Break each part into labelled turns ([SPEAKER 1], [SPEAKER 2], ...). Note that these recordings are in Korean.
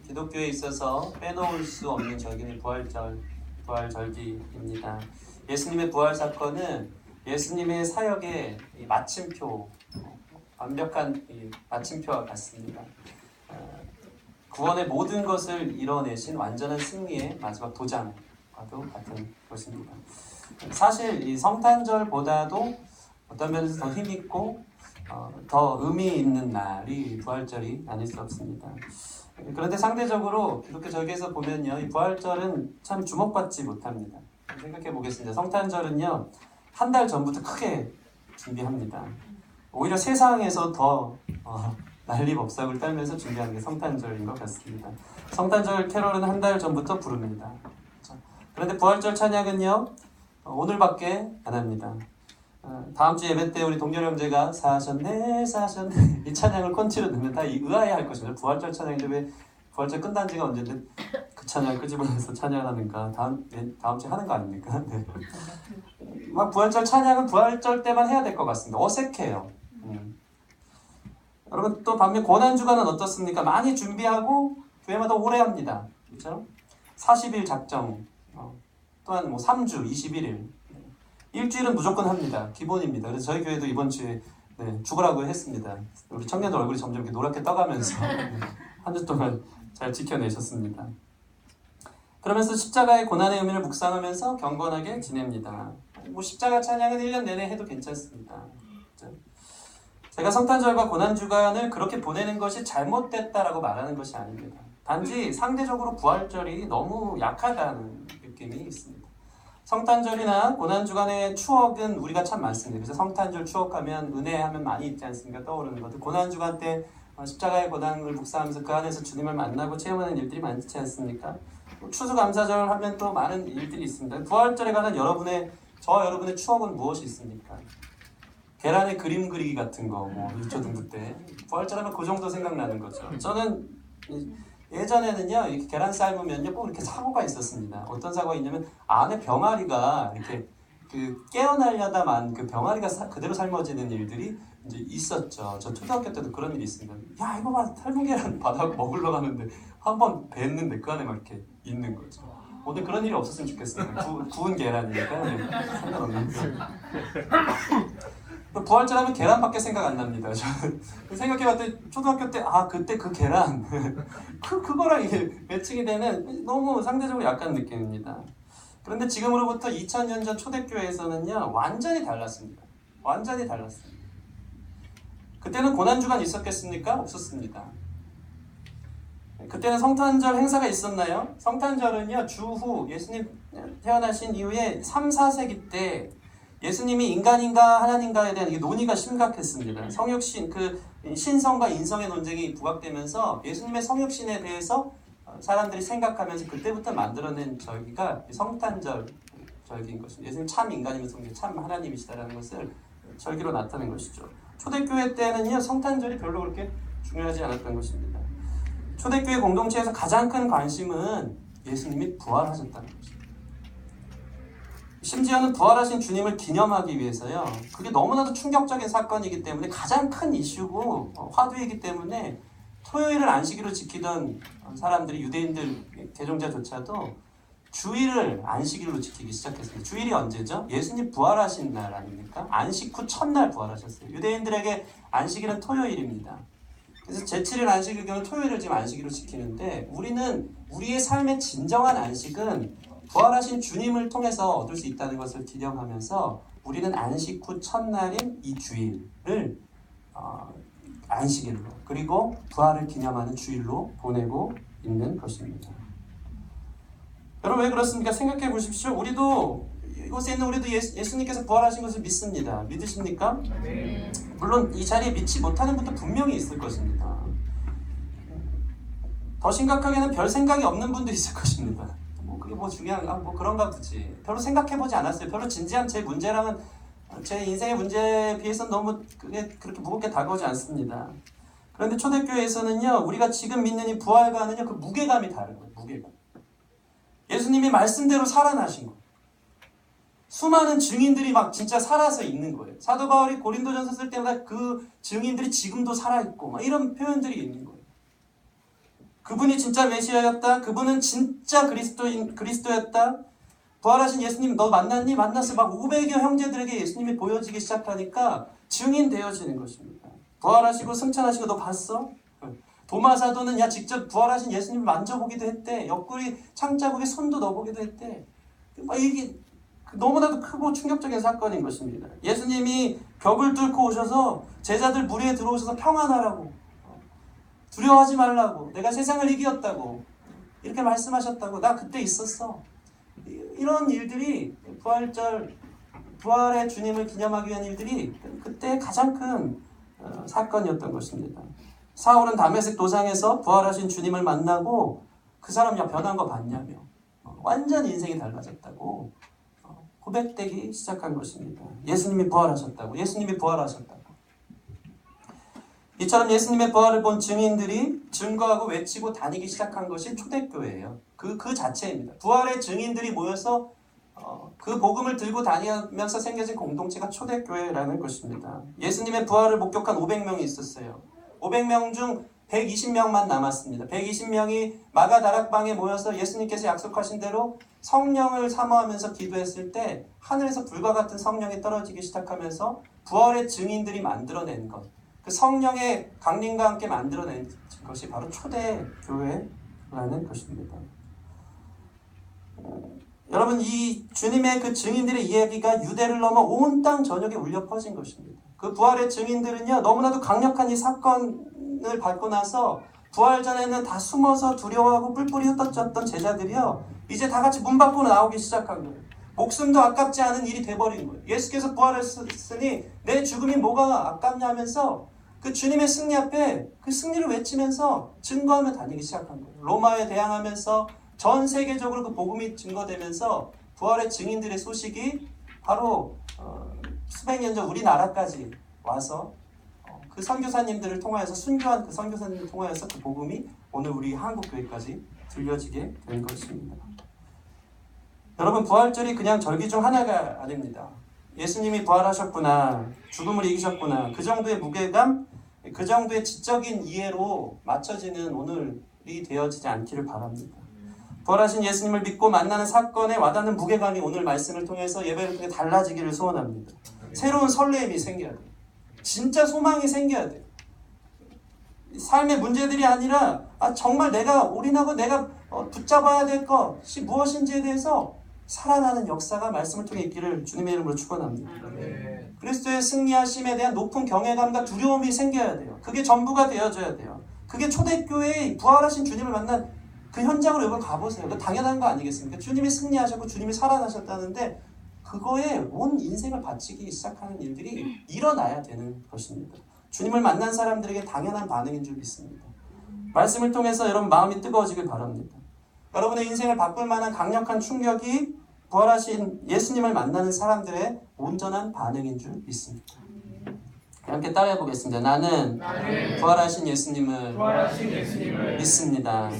[SPEAKER 1] 기독교에 있어서 빼놓을 수 없는 절기는 부활절기입니다. 예수님의 부활 사건은 예수님의 사역의 마침표, 완벽한 마침표와 같습니다. 구원의 모든 것을 이뤄내신 완전한 승리의 마지막 도장과도 같은 것입니다. 사실 이 성탄절보다도 어떤 면에서 더 힘있고 더 의미 있는 날이 부활절이 아닐 수 없습니다. 그런데 상대적으로 기독교 절기에서 보면요, 이 부활절은 참 주목받지 못합니다. 생각해 보겠습니다. 성탄절은요, 한 달 전부터 크게 준비합니다. 오히려 세상에서 더 난리법석을 떨면서 준비하는 게 성탄절인 것 같습니다. 성탄절 캐롤은 한 달 전부터 부릅니다. 그런데 부활절 찬양은요, 오늘밖에 안 합니다. 다음 주 예배 때 우리 동료 형제가 사셨네 이 찬양을 콘티로 넣으면 다 의아해할 것입니다. 부활절 찬양인데 왜 부활절 끝난 지가 언젠데 그 찬양을 끄집어내서 찬양하는가. 다음 주에 하는 거 아닙니까? 네. 막 부활절 찬양은 부활절 때만 해야 될 것 같습니다. 어색해요. 여러분, 또 반면 고난주간은 어떻습니까? 많이 준비하고 교회마다 오래 합니다. 그렇죠? 40일 작정, 또한 3주 21일, 일주일은 무조건 합니다. 기본입니다. 그래서 저희 교회도 이번 주에 죽으라고 했습니다. 우리 청년들 얼굴이 점점 이렇게 노랗게 떠가면서 한 주 동안 잘 지켜내셨습니다. 그러면서 십자가의 고난의 의미를 묵상하면서 경건하게 지냅니다. 십자가 찬양은 1년 내내 해도 괜찮습니다. 그렇죠? 제가 성탄절과 고난주간을 그렇게 보내는 것이 잘못됐다라고 말하는 것이 아닙니다. 단지 상대적으로 부활절이 너무 약하다는 느낌이 있습니다. 성탄절이나 고난주간의 추억은 우리가 참 많습니다. 그래서 성탄절 추억하면 은혜하면 많이 있지 않습니까? 떠오르는 것들. 고난주간 때 십자가의 고난을 묵상하면서 그 안에서 주님을 만나고 체험하는 일들이 많지 않습니까? 추수감사절 하면 또 많은 일들이 있습니다. 부활절에 관한 저와 여러분의 추억은 무엇이 있습니까? 계란에 그림 그리기 같은 거, 유초등부 때 부활절 하면 그 정도 생각나는 거죠. 저는 예전에는요, 이렇게 계란 삶으면요, 꼭 이렇게 사고가 있었습니다. 어떤 사고가 있냐면 안에 병아리가 이렇게 깨어나려다만 그 병아리가 그대로 삶아지는 일들이 이제 있었죠. 저 초등학교 때도 그런 일이 있습니다. 야, 이거 봐, 삶은 계란 바닥 먹으러 가는데 한번 뱄는데 그 안에 막 이렇게 있는 거죠. 오늘 그런 일이 없었으면 좋겠습니다. 구운 계란이니까 상관없는 거. 부활절 하면 계란밖에 생각 안 납니다. 생각해봤더니 초등학교 때 그때 그 계란 그거랑 이게 매칭이 되는 너무 상대적으로 약한 느낌입니다. 그런데 지금으로부터 2000년 전 초대교회에서는요, 완전히 달랐습니다. 완전히 달랐습니다. 그때는 고난주간 있었겠습니까? 없었습니다. 그때는 성탄절 행사가 있었나요? 성탄절은요, 주후 예수님 태어나신 이후에 3, 4세기 때 예수님이 인간인가 하나님가에 대한 논의가 심각했습니다. 성육신, 신성과 인성의 논쟁이 부각되면서 예수님의 성육신에 대해서 사람들이 생각하면서 그때부터 만들어낸 절기가 성탄절 절기인 것입니다. 예수님 참 인간이면서 참 하나님이시다라는 것을 절기로 나타낸 것이죠. 초대교회 때는요, 성탄절이 별로 그렇게 중요하지 않았던 것입니다. 초대교회 공동체에서 가장 큰 관심은 예수님이 부활하셨다는 것입니다. 심지어는 부활하신 주님을 기념하기 위해서요, 그게 너무나도 충격적인 사건이기 때문에 가장 큰 이슈고 화두이기 때문에 토요일을 안식일로 지키던 사람들이, 유대인들 개종자조차도 주일을 안식일로 지키기 시작했습니다. 주일이 언제죠? 예수님 부활하신 날 아닙니까? 안식 후 첫날 부활하셨어요. 유대인들에게 안식일은 토요일입니다. 그래서 제7일 안식일 경우 토요일을 지금 안식일로 지키는데, 우리는 우리의 삶의 진정한 안식은 부활하신 주님을 통해서 얻을 수 있다는 것을 기념하면서 우리는 안식 후 첫날인 이 주일을 안식일로, 그리고 부활을 기념하는 주일로 보내고 있는 것입니다. 여러분, 왜 그렇습니까? 생각해 보십시오. 우리도 이곳에 있는 우리도 예수님께서 부활하신 것을 믿습니다. 믿으십니까? 네. 물론 이 자리에 믿지 못하는 분도 분명히 있을 것입니다. 더 심각하게는 별 생각이 없는 분도 있을 것입니다. 그게 중요한가? 그런가 보지. 별로 생각해보지 않았어요. 별로 진지한 제 문제랑은, 제 인생의 문제에 비해서는 너무 그렇게 무겁게 다가오지 않습니다. 그런데 초대교회에서는요, 우리가 지금 믿는 이 부활과는요, 그 무게감이 다른 거예요. 무게감. 예수님이 말씀대로 살아나신 거예요. 수많은 증인들이 막 진짜 살아서 있는 거예요. 사도 바울이 고린도전서 쓸 때마다 그 증인들이 지금도 살아있고 막 이런 표현들이 있는 거예요. 그분이 진짜 메시아였다. 그분은 진짜 그리스도였다. 부활하신 예수님 너 만났니? 만났어. 막 500여 형제들에게 예수님이 보여지기 시작하니까 증인되어지는 것입니다. 부활하시고 승천하시고 너 봤어? 도마 사도는 야 직접 부활하신 예수님을 만져보기도 했대. 옆구리 창자국에 손도 넣어보기도 했대. 이게 너무나도 크고 충격적인 사건인 것입니다. 예수님이 벽을 뚫고 오셔서 제자들 무리에 들어오셔서 평안하라고, 두려워하지 말라고, 내가 세상을 이겼다고 이렇게 말씀하셨다고. 나 그때 있었어. 이런 일들이 부활의 주님을 기념하기 위한 일들이 그때 가장 큰 사건이었던 것입니다. 사울은 다메섹 도상에서 부활하신 주님을 만나고 그 사람 야 변한 거 봤냐며 완전 인생이 달라졌다고 고백되기 시작한 것입니다. 예수님이 부활하셨다고. 예수님이 부활하셨다고. 이처럼 예수님의 부활을 본 증인들이 증거하고 외치고 다니기 시작한 것이 초대교회예요. 그 자체입니다. 부활의 증인들이 모여서 그 복음을 들고 다니면서 생겨진 공동체가 초대교회라는 것입니다. 예수님의 부활을 목격한 500명이 있었어요. 500명 중 120명만 남았습니다. 120명이 마가 다락방에 모여서 예수님께서 약속하신 대로 성령을 사모하면서 기도했을 때 하늘에서 불과 같은 성령이 떨어지기 시작하면서 부활의 증인들이 만들어낸 것, 그 성령의 강림과 함께 만들어낸 것이 바로 초대교회라는 것입니다. 여러분, 이 주님의 그 증인들의 이야기가 유대를 넘어 온 땅 전역에 울려 퍼진 것입니다. 그 부활의 증인들은요, 너무나도 강력한 이 사건을 받고 나서 부활 전에는 다 숨어서 두려워하고 뿔뿔이 흩어졌던 제자들이요, 이제 다 같이 문 밖으로 나오기 시작한 거예요. 목숨도 아깝지 않은 일이 돼버린 거예요. 예수께서 부활했으니 내 죽음이 뭐가 아깝냐면서 그 주님의 승리 앞에 그 승리를 외치면서 증거하며 다니기 시작한 거예요. 로마에 대항하면서 전 세계적으로 그 복음이 증거되면서 부활의 증인들의 소식이 바로 수백 년 전 우리나라까지 와서 그 선교사님들을 통하여서 순교한 그 선교사님들을 통하여서 그 복음이 오늘 우리 한국 교회까지 들려지게 된 것입니다. 여러분, 부활절이 그냥 절기 중 하나가 아닙니다. 예수님이 부활하셨구나, 죽음을 이기셨구나, 그 정도의 무게감, 그 정도의 지적인 이해로 맞춰지는 오늘이 되어지지 않기를 바랍니다. 부활하신 예수님을 믿고 만나는 사건에 와닿는 무게감이 오늘 말씀을 통해서 예배를 통해 달라지기를 소원합니다. 새로운 설렘이 생겨야 돼요. 진짜 소망이 생겨야 돼요. 삶의 문제들이 아니라 정말 내가 올인하고 내가 붙잡아야 될 것이 무엇인지에 대해서 살아나는 역사가 말씀을 통해 있기를 주님의 이름으로 축원합니다. 그리스도의 승리하심에 대한 높은 경외감과 두려움이 생겨야 돼요. 그게 전부가 되어져야 돼요. 그게 초대교회의 부활하신 주님을 만난 그 현장으로 여러분 가보세요. 그 당연한 거 아니겠습니까? 주님이 승리하셨고 주님이 살아나셨다는데 그거에 온 인생을 바치기 시작하는 일들이 일어나야 되는 것입니다. 주님을 만난 사람들에게 당연한 반응인 줄 믿습니다. 말씀을 통해서 여러분 마음이 뜨거워지길 바랍니다. 여러분의 인생을 바꿀 만한 강력한 충격이 부활하신 예수님을 만나는 사람들의 온전한 반응인 줄 믿습니다. 함께 따라해 보겠습니다. 나는 부활하신 예수님을 믿습니다.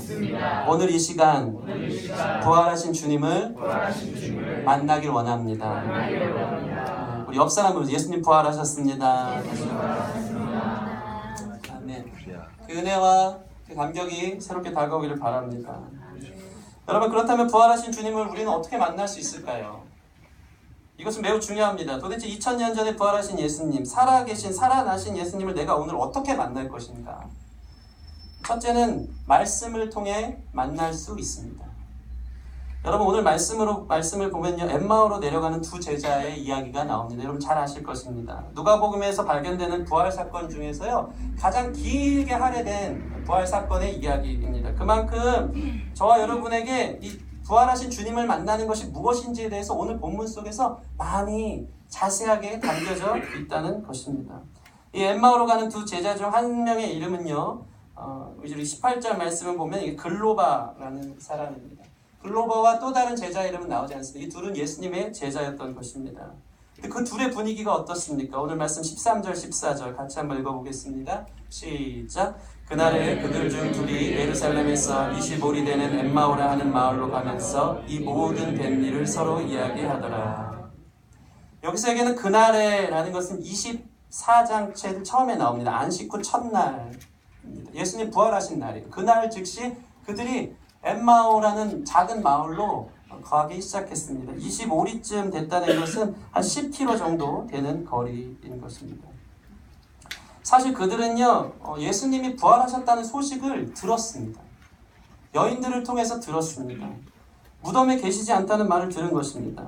[SPEAKER 1] 오늘 이 시간 부활하신 주님을 만나길 원합니다. 우리 옆 사람으로 예수님 부활하셨습니다. 아멘. 그 은혜와 그 감격이 새롭게 다가오기를 바랍니다. 여러분, 그렇다면 부활하신 주님을 우리는 어떻게 만날 수 있을까요? 이것은 매우 중요합니다. 도대체 2000년 전에 부활하신 예수님, 살아나신 예수님을 내가 오늘 어떻게 만날 것인가? 첫째는 말씀을 통해 만날 수 있습니다. 여러분, 오늘 말씀을 보면요, 엠마오로 내려가는 두 제자의 이야기가 나옵니다. 여러분 잘 아실 것입니다. 누가복음에서 발견되는 부활 사건 중에서요, 가장 길게 할애된 부활 사건의 이야기입니다. 그만큼 저와 여러분에게 이 부활하신 주님을 만나는 것이 무엇인지에 대해서 오늘 본문 속에서 많이 자세하게 담겨져 있다는 것입니다. 이 엠마오로 가는 두 제자 중 한 명의 이름은요, 18절 말씀을 보면 이게 글로바라는 사람입니다. 글로바와 또 다른 제자 이름은 나오지 않습니다. 이 둘은 예수님의 제자였던 것입니다. 그 둘의 분위기가 어떻습니까? 오늘 말씀 13절, 14절 같이 한번 읽어보겠습니다. 시작! 그날에 그들 중 둘이 예루살렘에서 25리 되는 엠마오라 하는 마을로 가면서 이 모든 된 일을 서로 이야기하더라. 여기서 그날에라는 것은 24장 처음에 나옵니다. 안식 후 첫날 예수님 부활하신 날이에요. 그날 즉시 그들이 엠마오라는 작은 마을로 가기 시작했습니다. 25리쯤 됐다는 것은 한 10km 정도 되는 거리인 것입니다. 사실 그들은요, 예수님이 부활하셨다는 소식을 들었습니다. 여인들을 통해서 들었습니다. 무덤에 계시지 않다는 말을 들은 것입니다.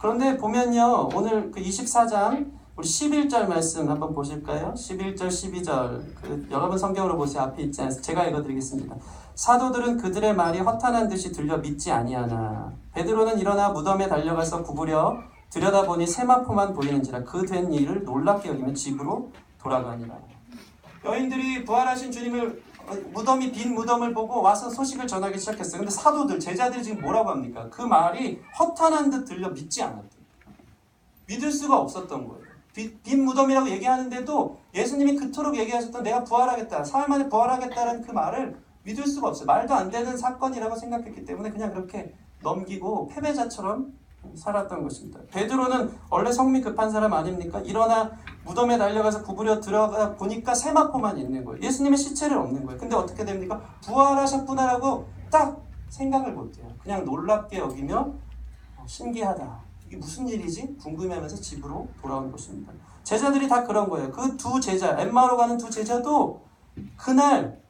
[SPEAKER 1] 그런데 보면요, 오늘 그 24장 우리 11절 말씀 한번 보실까요? 11절, 12절. 여러분 성경으로 보세요. 앞에 있지 않습니까? 제가 읽어드리겠습니다. 사도들은 그들의 말이 허탄한 듯이 들려 믿지 아니하나 베드로는 일어나 무덤에 달려가서 구부려 들여다보니 세마포만 보이는지라 그 된 일을 놀랍게 여기며 집으로 돌아가니라. 여인들이 부활하신 주님을 빈 무덤을 보고 와서 소식을 전하기 시작했어요. 근데 사도들, 제자들이 지금 뭐라고 합니까? 그 말이 허탄한 듯 들려 믿지 않았대요. 믿을 수가 없었던 거예요. 빈 무덤이라고 얘기하는데도 예수님이 그토록 얘기하셨던 내가 부활하겠다, 사흘 만에 부활하겠다는 그 말을 믿을 수가 없어요. 말도 안 되는 사건이라고 생각했기 때문에 그냥 그렇게 넘기고 패배자처럼 살았던 것입니다. 베드로는 원래 성미 급한 사람 아닙니까? 일어나 무덤에 달려가서 구부려 들어가 보니까 세마포만 있는 거예요. 예수님의 시체를 없는 거예요. 근데 어떻게 됩니까? 부활하셨구나라고 딱 생각을 못해요. 그냥 놀랍게 여기며 신기하다. 이게 무슨 일이지? 궁금해하면서 집으로 돌아온 것입니다. 제자들이 다 그런 거예요. 그 두 제자, 엠마오로 가는 두 제자도 그날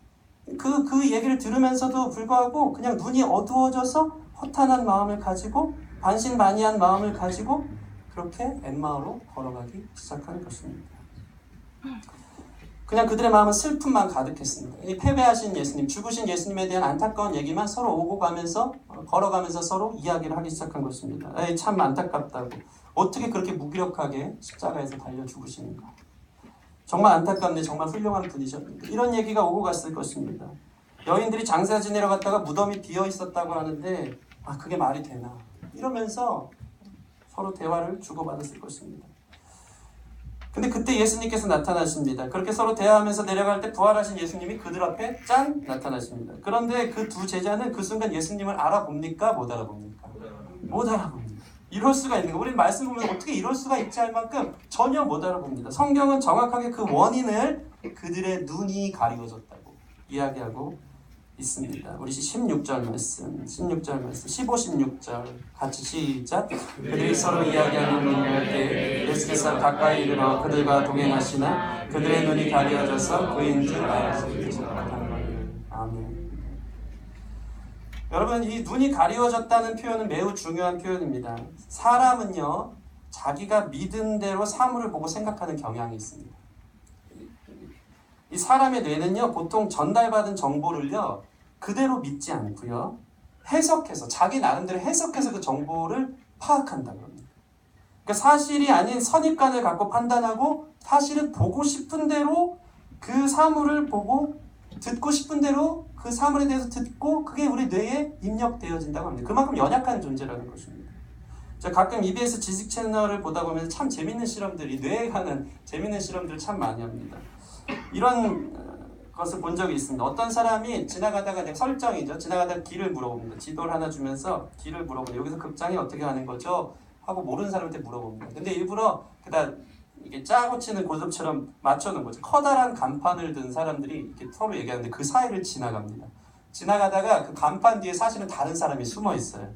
[SPEAKER 1] 그 얘기를 들으면서도 불구하고 그냥 눈이 어두워져서 허탄한 마음을 가지고 반신반의한 마음을 가지고 그렇게 엠마오로 걸어가기 시작한 것입니다. 그냥 그들의 마음은 슬픔만 가득했습니다. 이 패배하신 예수님, 죽으신 예수님에 대한 안타까운 얘기만 서로 오고 가면서 걸어가면서 서로 이야기를 하기 시작한 것입니다. 참 안타깝다고. 어떻게 그렇게 무기력하게 십자가에서 달려 죽으시는가. 정말 안타깝네. 정말 훌륭한 분이셨는데. 이런 얘기가 오고 갔을 것입니다. 여인들이 장사 지내러 갔다가 무덤이 비어 있었다고 하는데 그게 말이 되나. 이러면서 서로 대화를 주고받았을 것입니다. 근데 그때 예수님께서 나타나십니다. 그렇게 서로 대화하면서 내려갈 때 부활하신 예수님이 그들 앞에 짠! 나타나십니다. 그런데 그 두 제자는 그 순간 예수님을 알아봅니까? 못 알아봅니까? 못 알아봅니다. 이럴 수가 있는 거. 우리는 말씀 보면 어떻게 이럴 수가 있지 할 만큼 전혀 못 알아봅니다. 성경은 정확하게 그 원인을 그들의 눈이 가리워졌다고 이야기하고 있습니다. 우리 16절 말씀, 15, 16절 같이 시작. 그들이 서로 이야기하는 눈을 때 예수께서 가까이 이르러 그들과 동행하시나 그들의 눈이 가려져서 그인 줄 알 수 있었다는 거예요. 아멘. 여러분, 이 눈이 가리워졌다는 표현은 매우 중요한 표현입니다. 사람은요, 자기가 믿은 대로 사물을 보고 생각하는 경향이 있습니다. 이 사람의 뇌는요, 보통 전달받은 정보를요, 그대로 믿지 않고요, 해석해서, 자기 나름대로 해석해서 그 정보를 파악한다는 겁니다. 그러니까 사실이 아닌 선입관을 갖고 판단하고, 사실은 보고 싶은 대로 그 사물을 보고, 듣고 싶은 대로 그 사물에 대해서 듣고, 그게 우리 뇌에 입력되어진다고 합니다. 그만큼 연약한 존재라는 것입니다. 제가 가끔 EBS 지식 채널을 보다 보면 참 재밌는 실험들이, 뇌에 관한 재밌는 실험들을 참 많이 합니다. 이런 것을 본 적이 있습니다. 어떤 사람이 지나가다가, 설정이죠. 지나가다가 길을 물어봅니다. 지도를 하나 주면서 길을 물어봅니다. 여기서 극장이 어떻게 하는 거죠? 하고 모르는 사람한테 물어봅니다. 근데 일부러 그다 이게 짜고 치는 고집처럼 맞춰놓은 거죠. 커다란 간판을 든 사람들이 이렇게 서로 얘기하는데 그 사이를 지나갑니다. 지나가다가 그 간판 뒤에 사실은 다른 사람이 숨어 있어요.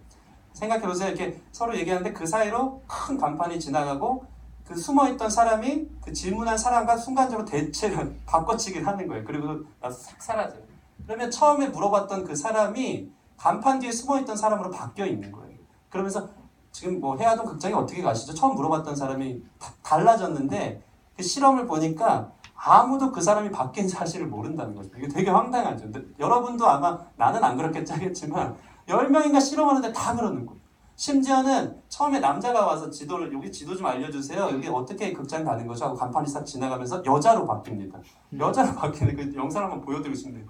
[SPEAKER 1] 생각해보세요. 이렇게 서로 얘기하는데 그 사이로 큰 간판이 지나가고 그 숨어있던 사람이 그 질문한 사람과 순간적으로 대체를 바꿔치기를 하는 거예요. 그리고 싹 사라져요. 그러면 처음에 물어봤던 그 사람이 간판 뒤에 숨어있던 사람으로 바뀌어 있는 거예요. 그러면서 지금 뭐 해화동 극장에 어떻게 가시죠? 처음 물어봤던 사람이 달라졌는데 그 실험을 보니까 아무도 그 사람이 바뀐 사실을 모른다는 거죠. 이게 되게 황당하죠. 근데 여러분도 아마 나는 안 그렇겠지 하겠지만 10명인가 실험하는데 다 그러는 거예요. 심지어는 처음에 남자가 와서 여기 지도 좀 알려주세요. 여기 어떻게 극장 가는 거죠? 하고 간판이 싹 지나가면서 여자로 바뀝니다. 여자로 바뀌는 그 영상 한번 보여드리고 싶네요.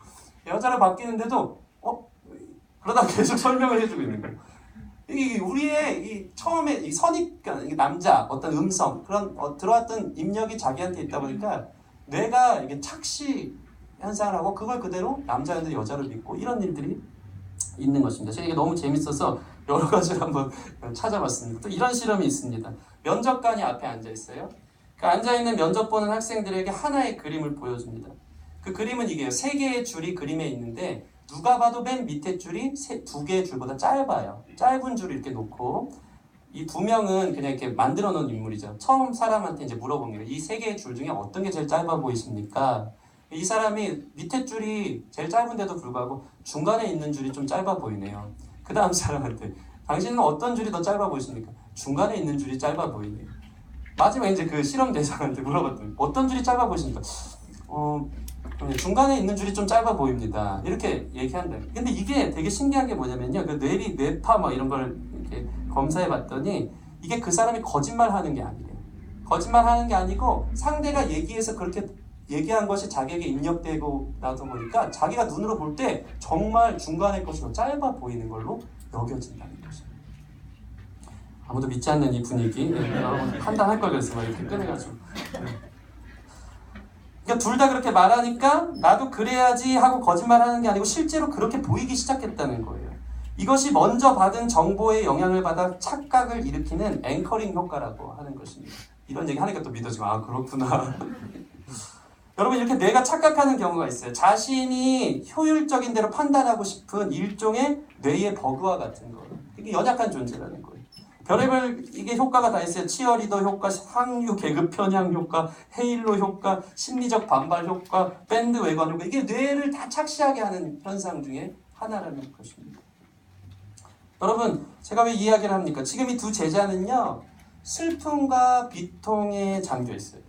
[SPEAKER 1] 여자로 바뀌는데도 그러다 계속 설명을 해주고 있는 거예요. 이 우리의 이 처음에 이 선입견, 남자 어떤 음성 그런 들어왔던 입력이 자기한테 있다 보니까 뇌가 이게 착시 현상을 하고 그걸 그대로 남자였는데 여자로 믿고 이런 일들이 있는 것입니다. 제가 이게 너무 재밌어서 여러 가지를 한번 찾아봤습니다. 또 이런 실험이 있습니다. 면접관이 앞에 앉아 있어요. 그 앉아 있는 면접 보는 학생들에게 하나의 그림을 보여줍니다. 그 그림은 이게요. 3개의 줄이 그림에 있는데 누가 봐도 맨 밑에 줄이 2개의 줄보다 짧아요. 짧은 줄을 이렇게 놓고 이 2명은 그냥 이렇게 만들어 놓은 인물이죠. 처음 사람한테 이제 물어본 거예요. 이 3개의 줄 중에 어떤 게 제일 짧아 보이십니까? 이 사람이 밑에 줄이 제일 짧은데도 불구하고 중간에 있는 줄이 좀 짧아 보이네요. 그 다음 사람한테 당신은 어떤 줄이 더 짧아 보이십니까? 중간에 있는 줄이 짧아 보이네요. 마지막에 이제 그 실험 대상한테 물어봤더니 어떤 줄이 짧아 보이십니까? 중간에 있는 줄이 좀 짧아 보입니다. 이렇게 얘기한다. 근데 이게 되게 신기한 게 뭐냐면요. 그 뇌파 뭐 이런 걸 이렇게 검사해 봤더니 이게 그 사람이 거짓말 하는 게 아니에요. 거짓말 하는 게 아니고 상대가 얘기해서 그렇게 얘기한 것이 자기에게 입력되고 나서 보니까 자기가 눈으로 볼 때 정말 중간의 것이 더 짧아 보이는 걸로 여겨진다는 거죠. 아무도 믿지 않는 이 분위기, 여러분 판단할 걸 그랬어. 막 이렇게 꺼내가지고. 그러니까 둘 다 그렇게 말하니까 나도 그래야지 하고 거짓말하는 게 아니고 실제로 그렇게 보이기 시작했다는 거예요. 이것이 먼저 받은 정보의 영향을 받아 착각을 일으키는 앵커링 효과라고 하는 것입니다. 이런 얘기 하니까 또 믿어지고 아 그렇구나. 여러분 이렇게 뇌가 착각하는 경우가 있어요. 자신이 효율적인 대로 판단하고 싶은 일종의 뇌의 버그와 같은 거. 이게 연약한 존재라는 거예요. 별의별 이게 효과가 다 있어요. 치어리더 효과, 상류 계급 편향 효과, 헤일로 효과, 심리적 반발 효과, 밴드 외관 효과. 이게 뇌를 다 착시하게 하는 현상 중에 하나라는 것입니다. 여러분 제가 왜 이야기를 합니까? 지금 이 두 제자는요. 슬픔과 비통에 잠겨 있어요.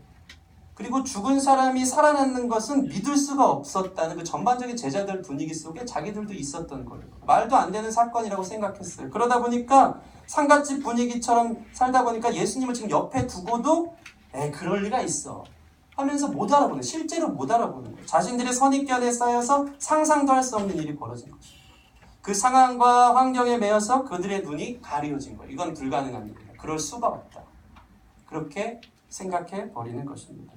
[SPEAKER 1] 그리고 죽은 사람이 살아나는 것은 믿을 수가 없었다는 그 전반적인 제자들 분위기 속에 자기들도 있었던 거예요. 말도 안 되는 사건이라고 생각했어요. 그러다 보니까 상갓집 분위기처럼 살다 보니까 예수님을 지금 옆에 두고도 그럴 리가 있어 하면서 못 알아보는, 실제로 못 알아보는 거예요. 자신들의 선입견에 쌓여서 상상도 할 수 없는 일이 벌어진 거죠. 그 상황과 환경에 매여서 그들의 눈이 가려진 거예요. 이건 불가능한 일이다. 그럴 수가 없다. 그렇게 생각해 버리는 것입니다.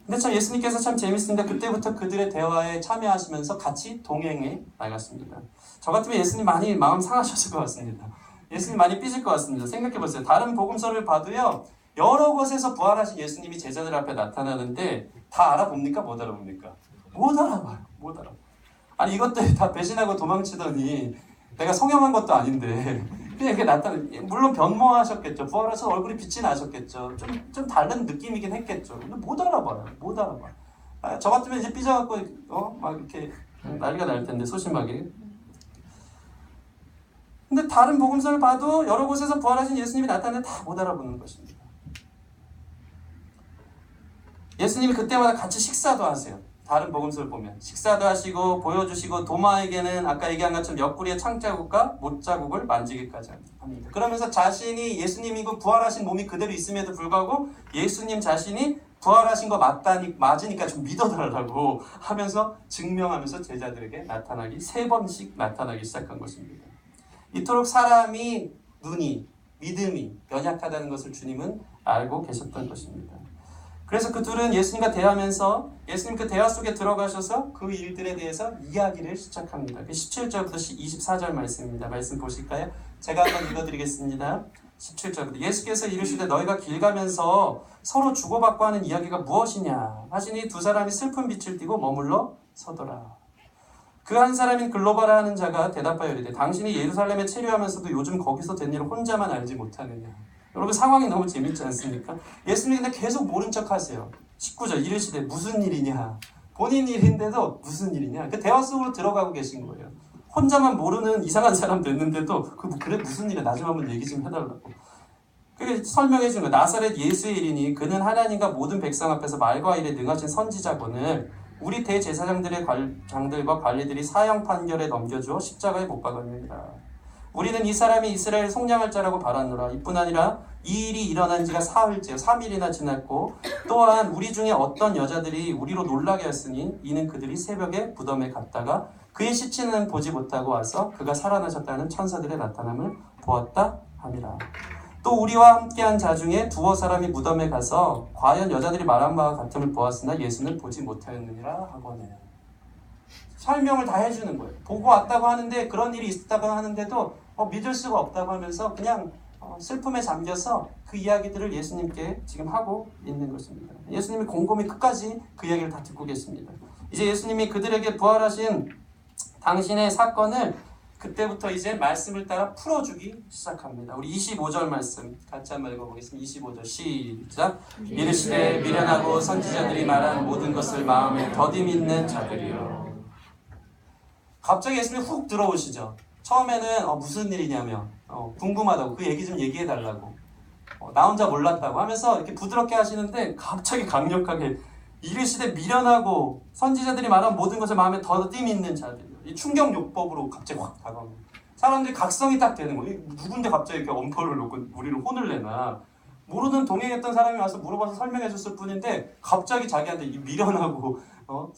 [SPEAKER 1] 근데 참 예수님께서 참 재밌습니다. 그때부터 그들의 대화에 참여하시면서 같이 동행해 나갔습니다. 저 같으면 예수님 많이 마음 상하셨을 것 같습니다. 예수님 많이 삐질 것 같습니다. 생각해 보세요. 다른 복음서를 봐도요. 여러 곳에서 부활하신 예수님이 제자들 앞에 나타나는데 다 알아봅니까? 못 알아봅니까? 못 알아봐요. 못 알아봐요. 아니 이것들 다 배신하고 도망치더니 내가 성형한 것도 아닌데 그냥 이렇게 물론 변모하셨겠죠. 부활하셔서 얼굴이 빛이 나셨겠죠. 좀 다른 느낌이긴 했겠죠. 근데 못 알아봐요. 못 알아봐. 저 같으면 이제 삐져갖고 막 이렇게 난리가 날 텐데 소심하게. 근데 다른 복음서를 봐도 여러 곳에서 부활하신 예수님이 나타나는데 다 못 알아보는 것입니다. 예수님이 그때마다 같이 식사도 하세요. 다른 복음서를 보면 식사도 하시고 보여주시고 도마에게는 아까 얘기한 것처럼 옆구리에 창자국과 못자국을 만지기까지 합니다. 그러면서 자신이 예수님이고 부활하신 몸이 그대로 있음에도 불구하고 예수님 자신이 부활하신 거 맞으니까 좀 믿어달라고 하면서 증명하면서 제자들에게 3번씩 나타나기 시작한 것입니다. 이토록 사람이 눈이 믿음이 연약하다는 것을 주님은 알고 계셨던 것입니다. 그래서 그 둘은 예수님과 대하면서 예수님 그 대화 속에 들어가셔서 그 일들에 대해서 이야기를 시작합니다. 17절부터 24절 말씀입니다. 말씀 보실까요? 제가 한번 읽어드리겠습니다. 17절부터 예수께서 이르시되 너희가 길 가면서 서로 주고받고 하는 이야기가 무엇이냐 하시니 두 사람이 슬픈 빛을 띠고 머물러 서더라. 그 한 사람인 글로바라 하는 자가 대답하여 이르되 당신이 예루살렘에 체류하면서도 요즘 거기서 된 일을 혼자만 알지 못하느냐. 여러분 상황이 너무 재밌지 않습니까? 예수님이 근데 계속 모른 척 하세요. 19절 이르시되 무슨 일이냐. 본인 일인데도 무슨 일이냐. 그 대화 속으로 들어가고 계신 거예요. 혼자만 모르는 이상한 사람 됐는데도 그래 무슨 일이야. 나중에 한번 얘기 좀 해달라고. 그게 설명해 주는 거예요. 나사렛 예수의 일이니 그는 하나님과 모든 백성 앞에서 말과 일에 능하신 선지자거늘 우리 대제사장들의 장들과 관리들이 사형 판결에 넘겨주어 십자가에 못 박았느니라. 우리는 이 사람이 이스라엘 속량할 자라고 바랐노라. 이뿐 아니라 이 일이 일어난 지가 사흘째 3일이나 지났고 또한 우리 중에 어떤 여자들이 우리로 놀라게 했으니 이는 그들이 새벽에 무덤에 갔다가 그의 시체는 보지 못하고 와서 그가 살아나셨다는 천사들의 나타남을 보았다 함이라. 또 우리와 함께한 자 중에 두어 사람이 무덤에 가서 과연 여자들이 말한 바와 같음을 보았으나 예수는 보지 못하였느니라 하거늘. 설명을 다 해주는 거예요. 보고 왔다고 하는데 그런 일이 있었다고 하는데도 믿을 수가 없다고 하면서 그냥 슬픔에 잠겨서 그 이야기들을 예수님께 지금 하고 있는 것입니다. 예수님이 곰곰이 끝까지 그 이야기를 다 듣고 계십니다. 이제 예수님이 그들에게 부활하신 당신의 사건을 그때부터 이제 말씀을 따라 풀어주기 시작합니다. 우리 25절 말씀 같이 한번 읽어보겠습니다. 25절 시작. 이르시되 미련하고 선지자들이 말한 모든 것을 마음에 더디 믿는 자들이요. 갑자기 예수님이 훅 들어오시죠. 처음에는 무슨 일이냐며 궁금하다고 그 얘기 좀 얘기해달라고 나 혼자 몰랐다고 하면서 이렇게 부드럽게 하시는데 갑자기 강력하게 이르시되 미련하고 선지자들이 말한 모든 것을 마음에 더디 믿는 자들. 이 충격요법으로 갑자기 확 다가옵니다. 사람들이 각성이 딱 되는 거예요. 누군데 갑자기 이렇게 엄포를 놓고 우리를 혼을 내나. 모르는 동행했던 사람이 와서 물어봐서 설명해 줬을 뿐인데 갑자기 자기한테 미련하고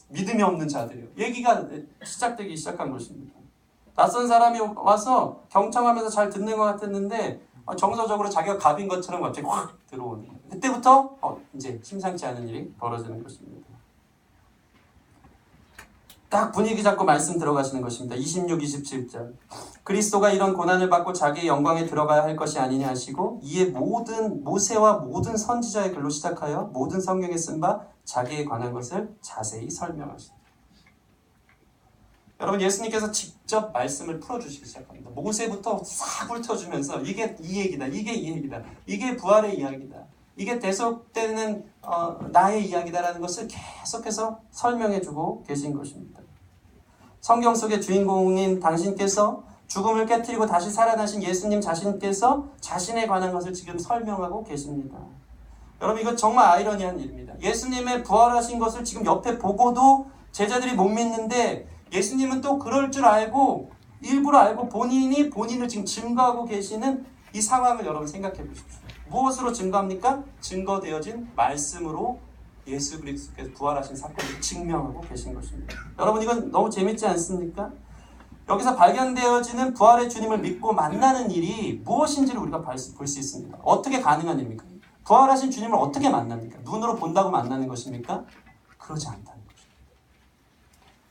[SPEAKER 1] 믿음이 없는 자들이에요. 얘기가 시작되기 시작한 것입니다. 낯선 사람이 와서 경청하면서 잘 듣는 것 같았는데 정서적으로 자기가 갑인 것처럼 갑자기 확 들어오는 거예요. 그때부터 이제 심상치 않은 일이 벌어지는 것입니다. 딱 분위기 잡고 말씀 들어가시는 것입니다. 26, 27절. 그리스도가 이런 고난을 받고 자기의 영광에 들어가야 할 것이 아니냐 하시고 이에 모든 모세와 모든 선지자의 글로 시작하여 모든 성경에 쓴 바 자기에 관한 것을 자세히 설명하십니다. 여러분 예수님께서 직접 말씀을 풀어주시기 시작합니다. 모세부터 싹 훑어주면서 이게 이 얘기다. 이게 이 얘기다. 이게 부활의 이야기다. 이게 대속되는 나의 이야기다라는 것을 계속해서 설명해주고 계신 것입니다. 성경 속의 주인공인 당신께서 죽음을 깨뜨리고 다시 살아나신 예수님 자신께서 자신에 관한 것을 지금 설명하고 계십니다. 여러분 이거 정말 아이러니한 일입니다. 예수님의 부활하신 것을 지금 옆에 보고도 제자들이 못 믿는데 예수님은 또 그럴 줄 알고 일부러 알고 본인이 본인을 지금 증거하고 계시는 이 상황을 여러분 생각해 보십시오. 무엇으로 증거합니까? 증거되어진 말씀으로 예수 그리스도께서 부활하신 사건을 증명하고 계신 것입니다. 여러분 이건 너무 재밌지 않습니까? 여기서 발견되어지는 부활의 주님을 믿고 만나는 일이 무엇인지를 우리가 볼 수 있습니다. 어떻게 가능한 일입니까? 부활하신 주님을 어떻게 만납니까? 눈으로 본다고 만나는 것입니까? 그러지 않다는 것입니다.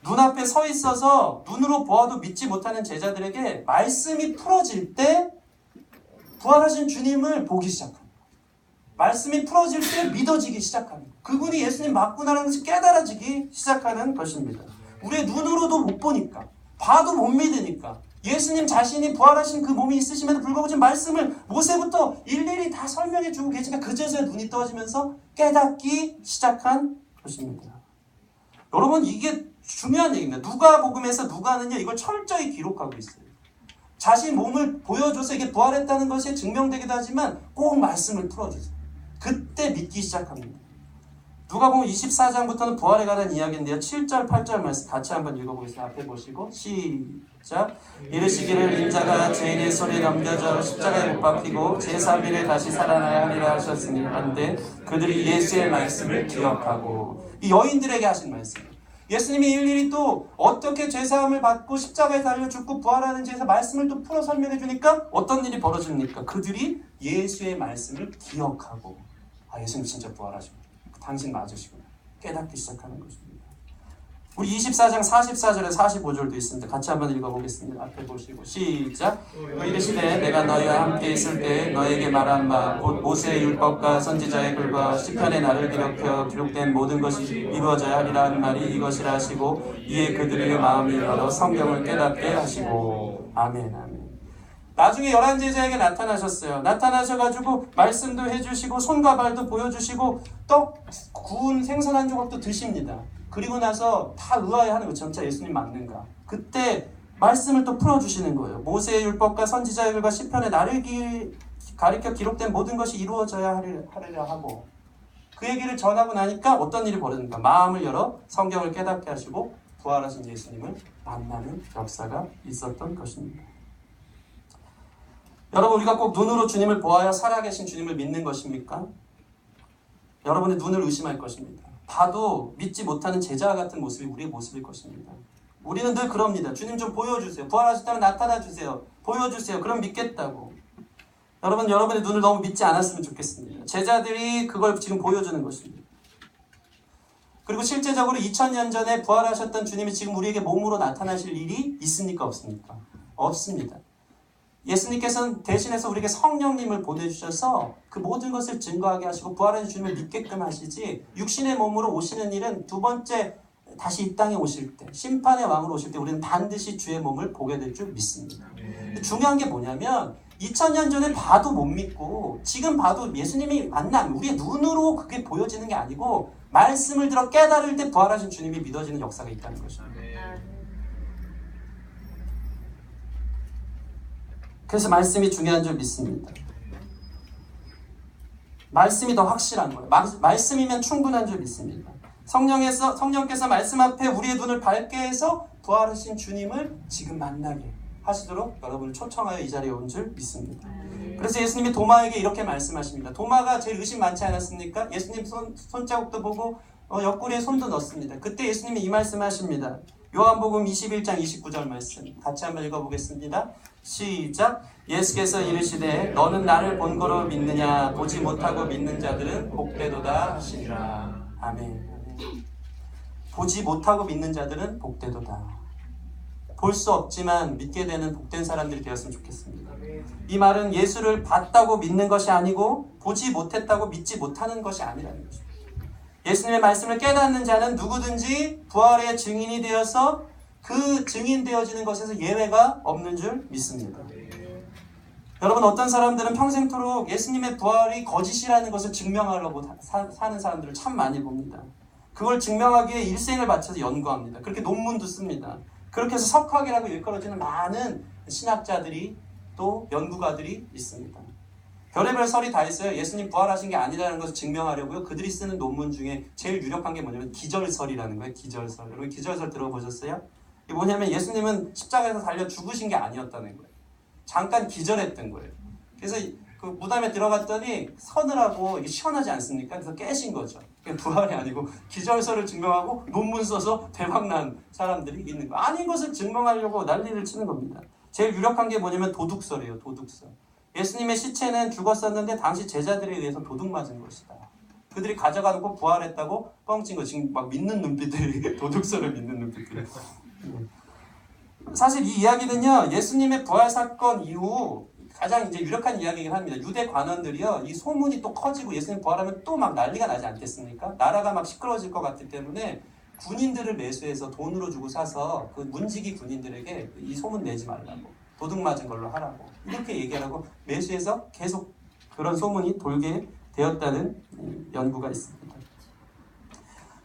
[SPEAKER 1] 눈앞에 서 있어서 눈으로 보아도 믿지 못하는 제자들에게 말씀이 풀어질 때 부활하신 주님을 보기 시작합니다. 말씀이 풀어질 때 믿어지기 시작합니다. 그분이 예수님 맞구나라는 것이 깨달아지기 시작하는 것입니다. 우리의 눈으로도 못 보니까, 봐도 못 믿으니까, 예수님 자신이 부활하신 그 몸이 있으심에도 불구하고 지금 말씀을 모세부터 일일이 다 설명해 주고 계시니까 그제서야 눈이 떠지면서 깨닫기 시작한 것입니다. 여러분 이게 중요한 얘기입니다. 누가복음에서 누가는요 이걸 철저히 기록하고 있어요. 자신 몸을 보여줘서 이게 부활했다는 것이 증명되기도 하지만 꼭 말씀을 풀어주세요. 그때 믿기 시작합니다. 누가복음 24장부터는 부활에 관한 이야기인데요. 7절, 8절 말씀 같이 한번 읽어보겠습니다. 앞에 보시고 시작. 이르시기를 인자가 죄인의 손에 넘겨져 십자가에 못 박히고 제3일에 다시 살아나야 하리라 하셨으니 한데 그들이 예수의 말씀을 기억하고 이 여인들에게 하신 말씀. 예수님이 일일이 또 어떻게 죄사함을 받고 십자가에 달려 죽고 부활하는지에서 말씀을 또 풀어 설명해 주니까 어떤 일이 벌어집니까? 그들이 예수의 말씀을 기억하고 예수님 진짜 부활하시고 당신 맞으시구나 깨닫기 시작하는 것입니다. 우리 24장 44절에 45절도 있습니다. 같이 한번 읽어보겠습니다. 앞에 보시고 시작. 이르시되 내가 너희와 함께 있을 때 너에게 말한 바 곧 모세의 율법과 선지자의 글과 시편의 나를 기록된 모든 것이 이루어져야 하리라 하는 말이 이것이라 하시고 이에 그들의 마음이 열어 성경을 깨닫게 하시고 아멘 아멘. 나중에 11제자에게 나타나셨어요. 나타나셔가지고 말씀도 해주시고 손과 발도 보여주시고 떡 구운 생선 한 조각도 드십니다. 그리고 나서 다 의아해하는 거예요. 진짜 예수님 맞는가? 그때 말씀을 또 풀어주시는 거예요. 모세의 율법과 선지자의 글과 시편의 나를 가리켜 기록된 모든 것이 이루어져야 하리라 하고 그 얘기를 전하고 나니까 어떤 일이 벌어집니까? 마음을 열어 성경을 깨닫게 하시고 부활하신 예수님을 만나는 역사가 있었던 것입니다. 여러분 우리가 꼭 눈으로 주님을 보아야 살아계신 주님을 믿는 것입니까? 여러분의 눈을 의심할 것입니다. 봐도 믿지 못하는 제자와 같은 모습이 우리의 모습일 것입니다. 우리는 늘 그럽니다. 주님 좀 보여주세요. 부활하셨다면 나타나주세요. 보여주세요. 그럼 믿겠다고. 여러분 여러분의 눈을 너무 믿지 않았으면 좋겠습니다. 제자들이 그걸 지금 보여주는 것입니다. 그리고 실제적으로 2000년 전에 부활하셨던 주님이 지금 우리에게 몸으로 나타나실 일이 있습니까? 없습니까? 없습니다. 예수님께서는 대신해서 우리에게 성령님을 보내주셔서 그 모든 것을 증거하게 하시고 부활하신 주님을 믿게끔 하시지, 육신의 몸으로 오시는 일은 두 번째 다시 이 땅에 오실 때, 심판의 왕으로 오실 때 우리는 반드시 주의 몸을 보게 될 줄 믿습니다. 중요한 게 뭐냐면 2000년 전에 봐도 못 믿고 지금 봐도 예수님이 만남, 우리의 눈으로 그게 보여지는 게 아니고 말씀을 들어 깨달을 때 부활하신 주님이 믿어지는 역사가 있다는 것입니다. 그래서 말씀이 중요한 줄 믿습니다. 말씀이 더 확실한 거예요. 말씀이면 충분한 줄 믿습니다. 성령께서 말씀 앞에 우리의 눈을 밝게 해서 부활하신 주님을 지금 만나게 하시도록 여러분을 초청하여 이 자리에 온 줄 믿습니다. 그래서 예수님이 도마에게 이렇게 말씀하십니다. 도마가 제일 의심 많지 않았습니까? 예수님 손자국도 보고 옆구리에 손도 넣습니다. 그때 예수님이 이 말씀하십니다. 요한복음 21장 29절 말씀 같이 한번 읽어보겠습니다. 시작. 예수께서 이르시되 너는 나를 본 거로 믿느냐? 보지 못하고 믿는 자들은 복되도다 하시니라. 아멘. 보지 못하고 믿는 자들은 복되도다. 볼 수 없지만 믿게 되는 복된 사람들이 되었으면 좋겠습니다. 이 말은 예수를 봤다고 믿는 것이 아니고 보지 못했다고 믿지 못하는 것이 아니라는 것입니다. 예수님의 말씀을 깨닫는 자는 누구든지 부활의 증인이 되어서 그 증인되어지는 것에서 예외가 없는 줄 믿습니다. 여러분, 어떤 사람들은 평생토록 예수님의 부활이 거짓이라는 것을 증명하려고 사는 사람들을 참 많이 봅니다. 그걸 증명하기 위해 일생을 바쳐서 연구합니다. 그렇게 논문도 씁니다. 그렇게 해서 석학이라고 일컬어지는 많은 신학자들이 또 연구가들이 있습니다. 별의별 설이 다 있어요. 예수님 부활하신 게 아니라는 것을 증명하려고요. 그들이 쓰는 논문 중에 제일 유력한 게 뭐냐면 기절설이라는 거예요. 기절설. 여러분 기절설 들어보셨어요? 이게 뭐냐면 예수님은 십자가에서 달려 죽으신 게 아니었다는 거예요. 잠깐 기절했던 거예요. 그래서 그 무덤에 들어갔더니 서늘하고 이게 시원하지 않습니까? 그래서 깨신 거죠. 부활이 아니고 기절설을 증명하고 논문 써서 대박난 사람들이 있는 거. 아닌 것을 증명하려고 난리를 치는 겁니다. 제일 유력한 게 뭐냐면 도둑설이에요. 도둑설. 예수님의 시체는 죽었었는데 당시 제자들에 의해서 도둑 맞은 것이다. 그들이 가져가놓고 부활했다고 뻥친 거. 지금 막 믿는 눈빛들이 도둑설을 믿는 눈빛들이. 사실 이 이야기는요, 예수님의 부활 사건 이후 가장 이제 유력한 이야기이긴 합니다. 유대 관원들이요, 이 소문이 또 커지고 예수님 부활하면 또 막 난리가 나지 않겠습니까? 나라가 막 시끄러워질 것 같기 때문에 군인들을 매수해서 돈으로 주고 사서 그 문지기 군인들에게 이 소문 내지 말라고, 도둑 맞은 걸로 하라고 이렇게 얘기하라고 매수해서 계속 그런 소문이 돌게 되었다는 연구가 있습니다.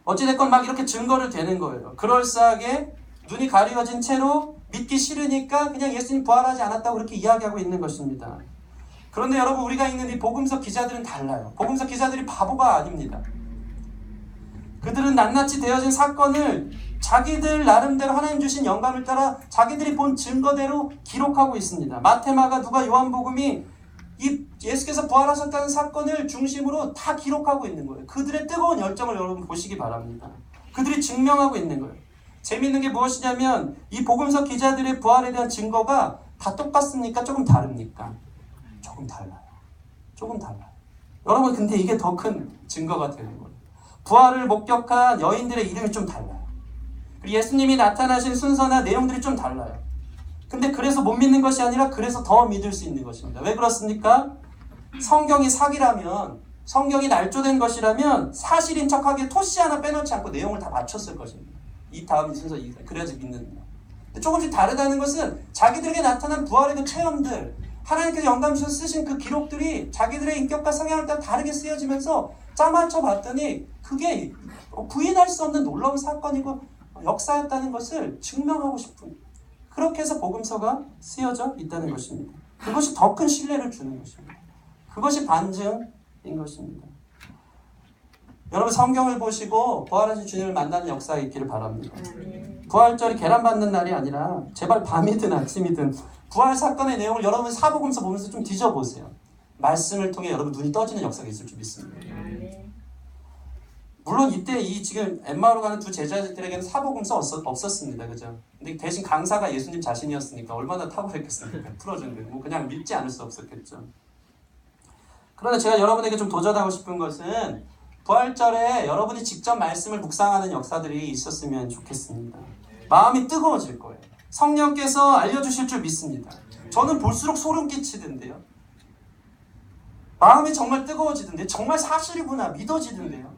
[SPEAKER 1] 어찌됐건 막 이렇게 증거를 대는 거예요. 그럴싸하게 눈이 가려진 채로 믿기 싫으니까 그냥 예수님 부활하지 않았다고 그렇게 이야기하고 있는 것입니다. 그런데 여러분, 우리가 읽는 이 복음서 기자들은 달라요. 복음서 기자들이 바보가 아닙니다. 그들은 낱낱이 되어진 사건을 자기들 나름대로 하나님 주신 영감을 따라 자기들이 본 증거대로 기록하고 있습니다. 마태, 마가, 누가, 요한복음이 이 예수께서 부활하셨다는 사건을 중심으로 다 기록하고 있는 거예요. 그들의 뜨거운 열정을 여러분 보시기 바랍니다. 그들이 증명하고 있는 거예요. 재미있는 게 무엇이냐면 이 복음서 기자들의 부활에 대한 증거가 다 똑같습니까? 조금 다릅니까? 조금 달라요. 조금 달라요. 여러분, 근데 이게 더 큰 증거가 되는 거예요. 부활을 목격한 여인들의 이름이 좀 달라요. 그리고 예수님이 나타나신 순서나 내용들이 좀 달라요. 근데 그래서 못 믿는 것이 아니라 그래서 더 믿을 수 있는 것입니다. 왜 그렇습니까? 성경이 사기라면, 성경이 날조된 것이라면 사실인 척하기에 토시 하나 빼놓지 않고 내용을 다 맞췄을 것입니다. 이 다음 이 순서, 그래야지 믿는다. 조금씩 다르다는 것은 자기들에게 나타난 부활의 그 체험들, 하나님께서 영감 주셔서 쓰신 그 기록들이 자기들의 인격과 성향을 따라 다르게 쓰여지면서 짜맞춰 봤더니 그게 부인할 수 없는 놀라운 사건이고 역사였다는 것을 증명하고 싶은, 그렇게 해서 복음서가 쓰여져 있다는 것입니다. 그것이 더 큰 신뢰를 주는 것입니다. 그것이 반증인 것입니다. 여러분, 성경을 보시고 부활하신 주님을 만나는 역사가 있기를 바랍니다. 부활절이 계란 받는 날이 아니라 제발 밤이든 아침이든 부활 사건의 내용을 여러분 사복음서 보면서 좀 뒤져보세요. 말씀을 통해 여러분 눈이 떠지는 역사가 있을 줄 믿습니다. 물론 이때 이 지금 엠마오로 가는 두 제자들에게는 사복음서 없었습니다. 그죠? 근데 대신 강사가 예수님 자신이었으니까 얼마나 탁월했겠습니까? 풀어준 게. 뭐 그냥 믿지 않을 수 없었겠죠. 그러나 제가 여러분에게 좀 도전하고 싶은 것은 부활절에 여러분이 직접 말씀을 묵상하는 역사들이 있었으면 좋겠습니다. 마음이 뜨거워질 거예요. 성령께서 알려주실 줄 믿습니다. 저는 볼수록 소름 끼치던데요. 마음이 정말 뜨거워지던데, 정말 사실이구나 믿어지던데요.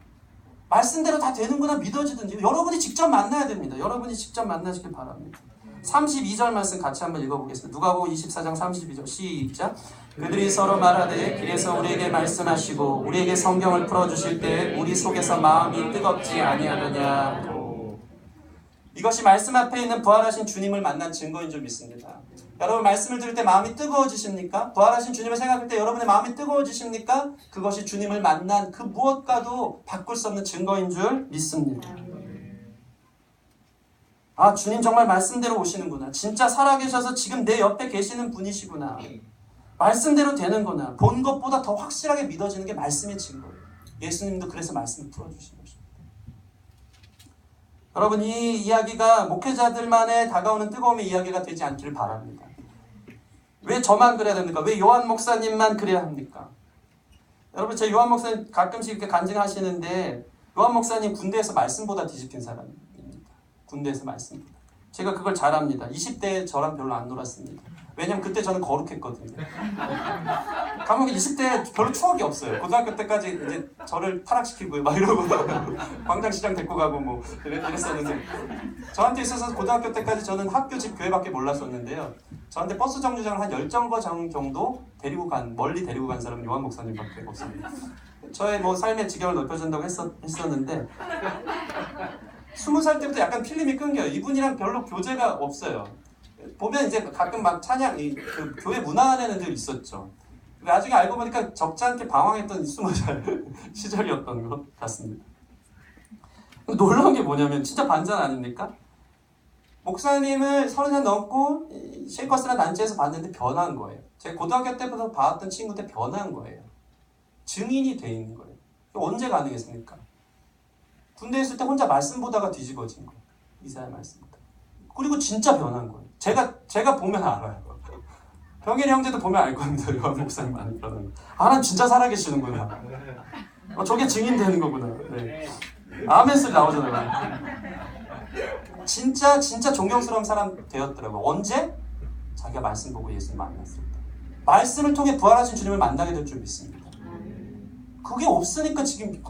[SPEAKER 1] 말씀대로 다 되는구나 믿어지던데요. 여러분이 직접 만나야 됩니다. 여러분이 직접 만나시길 바랍니다. 32절 말씀 같이 한번 읽어보겠습니다. 누가복음 24장 32절 시작. 그들이 서로 말하되 길에서 우리에게 말씀하시고 우리에게 성경을 풀어주실 때 우리 속에서 마음이 뜨겁지 아니하느냐. 이것이 말씀 앞에 있는 부활하신 주님을 만난 증거인 줄 믿습니다. 여러분 말씀을 들을 때 마음이 뜨거워지십니까? 부활하신 주님을 생각할 때 여러분의 마음이 뜨거워지십니까? 그것이 주님을 만난 그 무엇과도 바꿀 수 없는 증거인 줄 믿습니다. 아, 주님 정말 말씀대로 오시는구나. 진짜 살아계셔서 지금 내 옆에 계시는 분이시구나. 말씀대로 되는구나. 본 것보다 더 확실하게 믿어지는 게 말씀의 증거예요. 예수님도 그래서 말씀을 풀어주신 것입니다. 여러분 이 이야기가 목회자들만의 다가오는 뜨거움의 이야기가 되지 않기를 바랍니다. 왜 저만 그래야 됩니까? 왜 요한 목사님만 그래야 합니까? 여러분 제 요한 목사님 가끔씩 이렇게 간증하시는데 요한 목사님 군대에서 말씀보다 뒤집힌 사람입니다. 군대에서 말씀보다. 제가 그걸 잘 압니다. 20대에 저랑 별로 안 놀았습니다. 왜냐면 그때 저는 거룩했거든요. 감옥에 20대에 별로 추억이 없어요. 고등학교 때까지 이제 저를 타락시키고 막 이러고 광장시장 데리고 가고 뭐 이랬었는데 저한테 있어서 고등학교 때까지 저는 학교 집 교회밖에 몰랐었는데요. 저한테 버스 정류장을 한 10정거장 정도 멀리 데리고 간 사람은 요한 목사님밖에 없습니다. 저의 뭐 삶의 지경을 넓혀준다고 했었는데 20살 때부터 약간 필름이 끊겨요. 이분이랑 별로 교제가 없어요. 보면 이제 가끔 막 찬양, 그 교회 문화하는 애들 있었죠. 나중에 알고 보니까 적지 않게 방황했던 20살 시절이었던 것 같습니다. 놀라운 게 뭐냐면 진짜 반전 아닙니까? 목사님을 30살 넘고 쉐이커스라는 단체에서 봤는데 변한 거예요. 제가 고등학교 때부터 봤던 친구인데 변한 거예요. 증인이 돼 있는 거예요. 언제 가능했습니까? 군대에 있을 때 혼자 말씀 보다가 뒤집어진 거예요. 이사야 말씀 보다가. 그리고 진짜 변한 거예요. 제가 보면 알아요. 병일이 형제도 보면 알 겁니다. 요한 목사님 많이 그러는 거. 아, 난 진짜 살아계시는구나. 저게 증인되는 거구나. 네. 아멘 소리 나오잖아요. 진짜 존경스러운 사람 되었더라고요. 언제? 자기가 말씀 보고 예수님 만났을 때. 말씀을 통해 부활하신 주님을 만나게 될 줄 믿습니다. 그게 없으니까 지금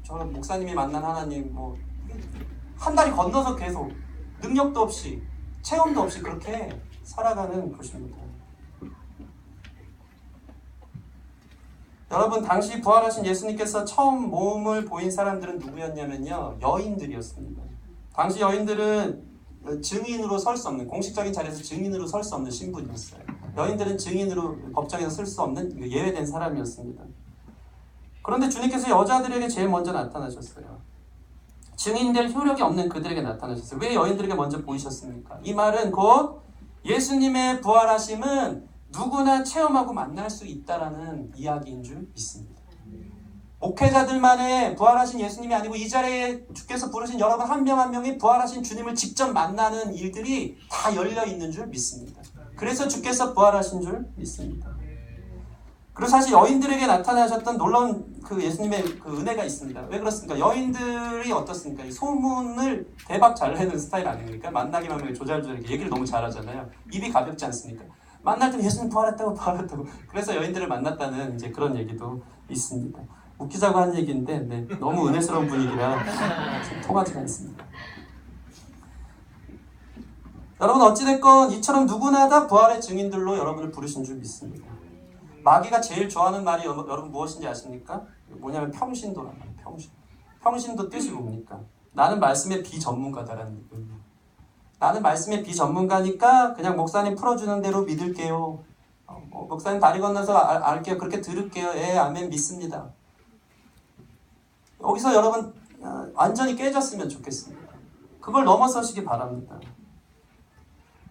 [SPEAKER 1] 저 목사님이 만난 하나님 한 달이 건너서 계속 능력도 없이 체험도 없이 그렇게 살아가는 것입니다. 여러분 당시 부활하신 예수님께서 처음 몸을 보인 사람들은 누구였냐면요, 여인들이었습니다. 당시 여인들은 증인으로 설 수 없는, 공식적인 자리에서 증인으로 설 수 없는 신분이었어요. 여인들은 증인으로 법정에서 설 수 없는 예외된 사람이었습니다. 그런데 주님께서 여자들에게 제일 먼저 나타나셨어요. 증인될 효력이 없는 그들에게 나타나셨어요. 왜 여인들에게 먼저 보이셨습니까? 이 말은 곧 예수님의 부활하심은 누구나 체험하고 만날 수 있다라는 이야기인 줄 믿습니다. 목회자들만의 부활하신 예수님이 아니고 이 자리에 주께서 부르신 여러분 한 명 한 명이 부활하신 주님을 직접 만나는 일들이 다 열려 있는 줄 믿습니다. 그래서 주께서 부활하신 줄 믿습니다. 그리고 사실 여인들에게 나타나셨던 놀라운 그 예수님의 그 은혜가 있습니다. 왜 그렇습니까? 여인들이 어떻습니까? 이 소문을 대박 잘 내는 스타일 아닙니까? 만나기만 하면 조잘조잘 얘기를 너무 잘하잖아요. 입이 가볍지 않습니까? 만날 때 예수님 부활했다고. 그래서 여인들을 만났다는 이제 그런 얘기도 있습니다. 웃기자고 한 얘기인데 너무 은혜스러운 분위기라 통하지 않습니다. 여러분 어찌됐건 이처럼 누구나 다 부활의 증인들로 여러분을 부르신 줄 믿습니다. 마귀가 제일 좋아하는 말이 여러분 무엇인지 아십니까? 뭐냐면 평신도란 말이에요. 평신도 뜻이 뭡니까? 나는 말씀의 비전문가다라는 얘기예요. 나는 말씀의 비전문가니까 그냥 목사님 풀어주는 대로 믿을게요. 목사님 다리 건너서 알게요. 그렇게 들을게요. 예, 아멘, 믿습니다. 여기서 여러분 완전히 깨졌으면 좋겠습니다. 그걸 넘어서시기 바랍니다.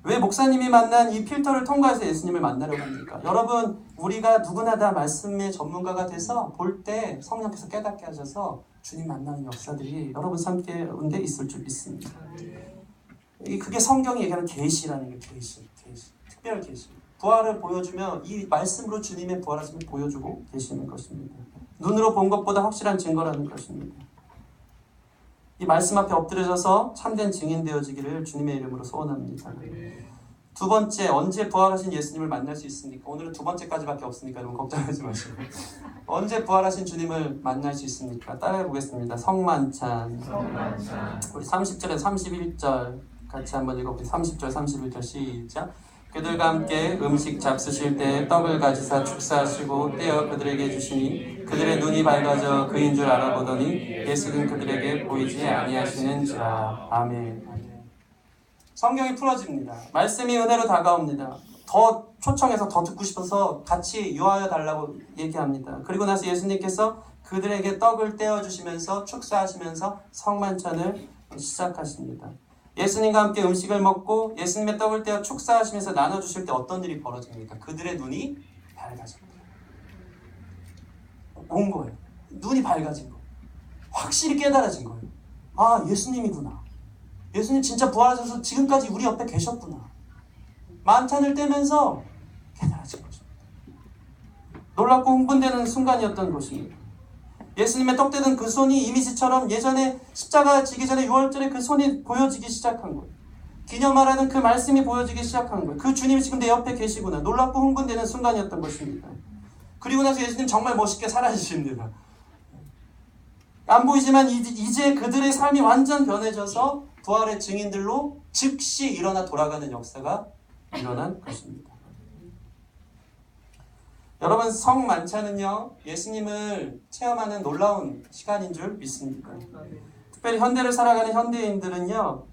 [SPEAKER 1] 왜 목사님이 만난 이 필터를 통과해서 예수님을 만나려고 합니까? 여러분 우리가 누구나 다 말씀의 전문가가 돼서 볼 때 성령께서 깨닫게 하셔서 주님 만나는 역사들이 여러분 삶 가운데 있을 줄 믿습니다. 그게 성경이 얘기하는 계시라는 게 계시. 특별 계시. 부활을 보여주며 이 말씀으로 주님의 부활하심을 보여주고 계시는 것입니다. 눈으로 본 것보다 확실한 증거라는 것입니다. 이 말씀 앞에 엎드려져서 참된 증인 되어지기를 주님의 이름으로 소원합니다. 두 번째, 언제 부활하신 예수님을 만날 수 있습니까? 오늘은 두 번째까지밖에 없으니까 여러분 걱정하지 마시고. 언제 부활하신 주님을 만날 수 있습니까? 따라해 보겠습니다. 성만찬. 우리 30절에 31절 같이 한번 읽어보세요. 30절, 31절 시작. 그들과 함께 음식 잡수실 때 떡을 가지사 축사하시고 떼어 그들에게 주시니 그들의 눈이 밝아져 그인 줄 알아보더니 예수는 그들에게 보이지 아니하시는지라. 아멘. 성경이 풀어집니다. 말씀이 은혜로 다가옵니다. 더 초청해서 더 듣고 싶어서 같이 유하여 달라고 얘기합니다. 그리고 나서 예수님께서 그들에게 떡을 떼어주시면서 축사하시면서 성만찬을 시작하십니다. 예수님과 함께 음식을 먹고 예수님의 떡을 떼어 축사하시면서 나눠주실 때 어떤 일이 벌어집니까? 그들의 눈이 밝아집니다. 온 거예요. 눈이 밝아진 거예요. 확실히 깨달아진 거예요. 아, 예수님이구나. 예수님 진짜 부활하셔서 지금까지 우리 옆에 계셨구나. 만찬을 떼면서 깨달아진 것입니다. 놀랍고 흥분되는 순간이었던 것입니다. 예수님의 떡 떼던 그 손이 이미지처럼 예전에 십자가 지기 전에 6월절에 그 손이 보여지기 시작한 거예요. 기념하라는 그 말씀이 보여지기 시작한 거예요. 그 주님이 지금 내 옆에 계시구나. 놀랍고 흥분되는 순간이었던 것입니다. 그리고 나서 예수님 정말 멋있게 사라지십니다. 안 보이지만 이제 그들의 삶이 완전 변해져서 부활의 증인들로 즉시 일어나 돌아가는 역사가 일어난 것입니다. 여러분, 성만찬은요, 예수님을 체험하는 놀라운 시간인 줄 믿습니다. 특별히 현대를 살아가는 현대인들은요,